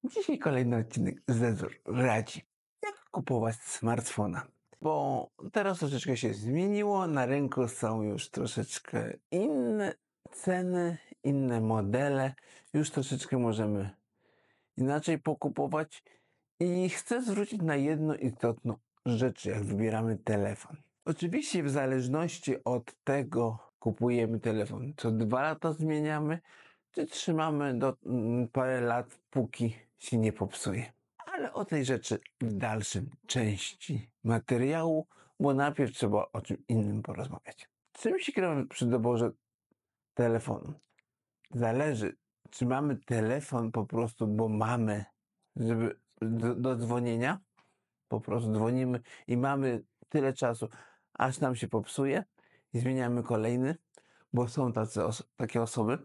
Dzisiaj kolejny odcinek Zezur radzi, jak kupować smartfona. Bo teraz troszeczkę się zmieniło, na rynku są już troszeczkę inne ceny, inne modele. Już troszeczkę możemy inaczej pokupować. I chcę zwrócić na jedną istotną rzecz, jak wybieramy telefon. Oczywiście w zależności od tego kupujemy telefon. Co 2 lata zmieniamy, czy trzymamy do parę lat, póki się nie popsuje. Ale o tej rzeczy w dalszym części materiału, bo najpierw trzeba o czym innym porozmawiać. Czym się kierujemy przy doborze telefonu? Zależy, czy mamy telefon po prostu, bo mamy, żeby do dzwonienia, po prostu dzwonimy i mamy tyle czasu, aż nam się popsuje i zmieniamy kolejny, bo są takie osoby.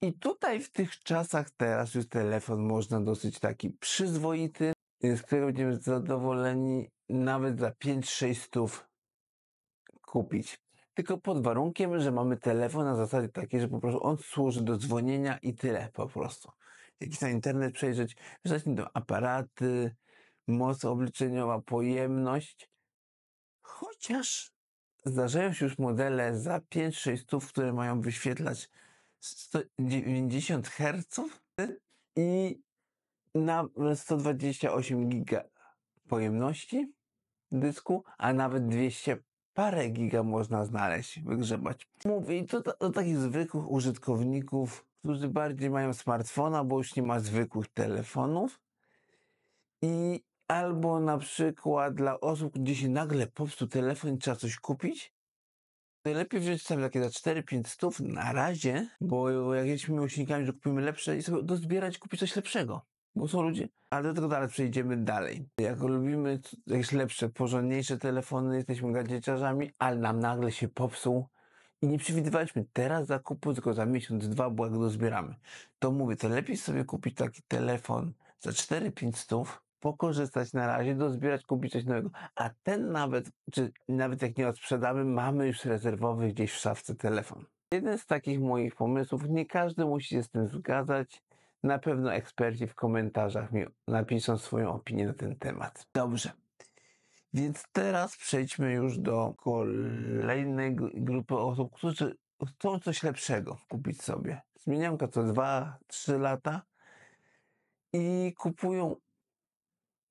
I tutaj w tych czasach teraz już telefon można dosyć taki przyzwoity, z którego będziemy zadowoleni nawet za 5-6 stów kupić. Tylko pod warunkiem, że mamy telefon na zasadzie takiej, że po prostu on służy do dzwonienia i tyle po prostu. Jakiś na internet przejrzeć, wysłać do aparaty, moc obliczeniowa, pojemność. Chociaż zdarzają się już modele za 5-6 stów, które mają wyświetlać 190 Hz i na 128 giga pojemności dysku, a nawet 200 parę giga można znaleźć, wygrzebać. Mówię, i to do takich zwykłych użytkowników, którzy bardziej mają smartfona, bo już nie ma zwykłych telefonów. I albo na przykład dla osób, gdzie się nagle popsuł telefon i trzeba coś kupić, najlepiej wziąć sobie takie za 4-5 stów na razie, bo jak jesteśmy miłośnikami, że kupimy lepsze i sobie dozbierać, kupić coś lepszego. Bo są ludzie, ale do tego dalej przejdziemy dalej. Jak lubimy jakieś lepsze, porządniejsze telefony, jesteśmy gadżeciarzami, ale nam nagle się popsuł i nie przewidywaliśmy teraz zakupu, tylko za miesiąc, 2, bo jak dozbieramy. To mówię, to lepiej sobie kupić taki telefon za 4-5 stów, pokorzystać na razie, dozbierać, kupić coś nowego, a ten nawet jak nie odsprzedamy, mamy już rezerwowy gdzieś w szafce telefon. Jeden z takich moich pomysłów, nie każdy musi się z tym zgadzać, na pewno eksperci w komentarzach mi napiszą swoją opinię na ten temat. Dobrze, więc teraz przejdźmy już do kolejnej grupy osób, którzy chcą coś lepszego kupić sobie. Zmieniają to co 2-3 lata i kupują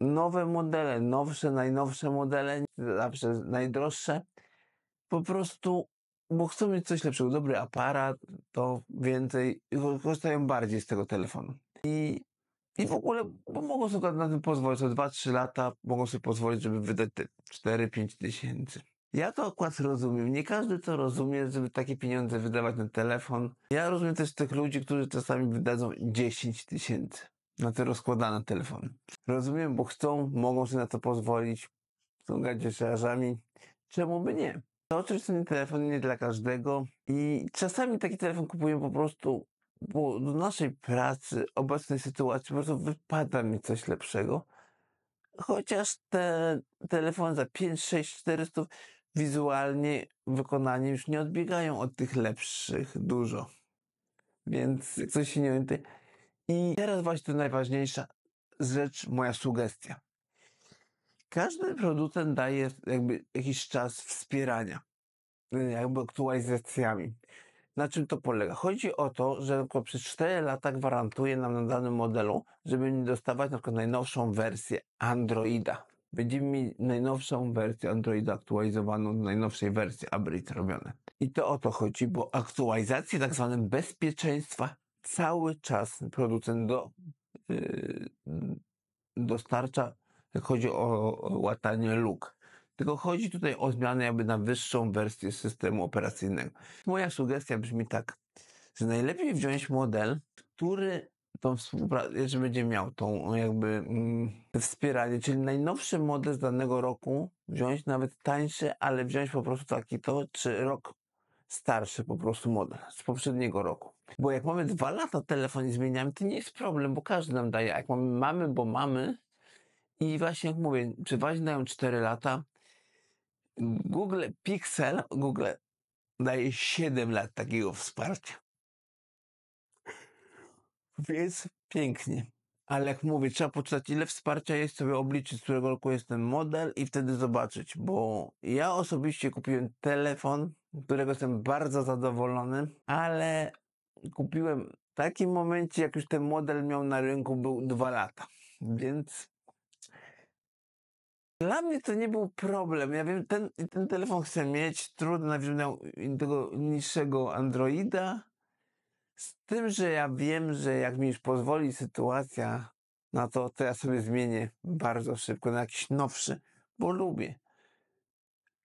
nowe modele, nowsze, najnowsze modele, zawsze najdroższe, po prostu, bo chcą mieć coś lepszego, dobry aparat, to więcej, korzystają bardziej z tego telefonu. I w ogóle, bo mogą sobie na tym pozwolić, co 2-3 lata mogą sobie pozwolić, żeby wydać te 4-5 tysięcy. Ja to akurat rozumiem. Nie każdy to rozumie, żeby takie pieniądze wydawać na telefon. Ja rozumiem też tych ludzi, którzy czasami wydadzą 10 tysięcy na te rozkładane telefony. Rozumiem, bo chcą, mogą sobie na to pozwolić, są gadżeciarzami. Czemu by nie? To oczywiście ten telefon nie dla każdego i czasami taki telefon kupuję po prostu, bo do naszej pracy, obecnej sytuacji po prostu wypada mi coś lepszego. Chociaż te telefony za 5, 6, 400 wizualnie, wykonanie już nie odbiegają od tych lepszych dużo. Więc jak coś się nie orientuje. I teraz właśnie to najważniejsza rzecz, moja sugestia. Każdy producent daje jakby jakiś czas wspierania, jakby aktualizacjami. Na czym to polega? Chodzi o to, że przez 4 lata gwarantuje nam na danym modelu, żeby nie dostawać na przykład najnowszą wersję Androida. Będziemy mieli najnowszą wersję Androida aktualizowaną do najnowszej wersji upgrade robione. I to o to chodzi, bo aktualizacje tak zwane bezpieczeństwa cały czas producent dostarcza, jak chodzi o łatanie luk. Tylko chodzi tutaj o zmianę jakby na wyższą wersję systemu operacyjnego. Moja sugestia brzmi tak, że najlepiej wziąć model, który tą współpracę, że będzie miał tą jakby wspieranie, czyli najnowszy model z danego roku, wziąć nawet tańszy, ale wziąć po prostu taki czy rok starszy po prostu model z poprzedniego roku. Bo jak mamy 2 lata telefon i zmieniamy, to nie jest problem, bo każdy nam daje. Jak mamy, bo mamy. I właśnie jak mówię, przeważnie dają 4 lata. Google daje 7 lat takiego wsparcia. Więc pięknie. Ale jak mówię, trzeba poczytać, ile wsparcia jest, sobie obliczyć, z którego roku jest ten model i wtedy zobaczyć, bo ja osobiście kupiłem telefon, którego jestem bardzo zadowolony, ale kupiłem w takim momencie, jak już ten model miał na rynku, był 2 lata, więc dla mnie to nie był problem. Ja wiem, ten telefon chcę mieć, trudno, nawet miał tego niższego Androida, z tym, że ja wiem, że jak mi już pozwoli sytuacja na to ja sobie zmienię bardzo szybko na jakiś nowszy, bo lubię.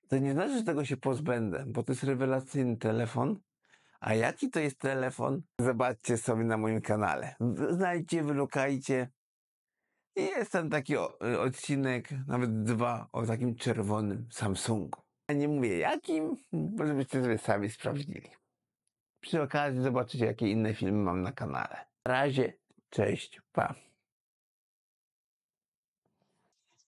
To nie znaczy, że tego się pozbędę, bo to jest rewelacyjny telefon. A jaki to jest telefon? Zobaczcie sobie na moim kanale. Znajdźcie, wylukajcie. I jest tam taki odcinek, nawet 2, o takim czerwonym Samsungu. Ja nie mówię jakim, bo żebyście sobie sami sprawdzili. Przy okazji zobaczycie, jakie inne filmy mam na kanale. Na razie, cześć, pa.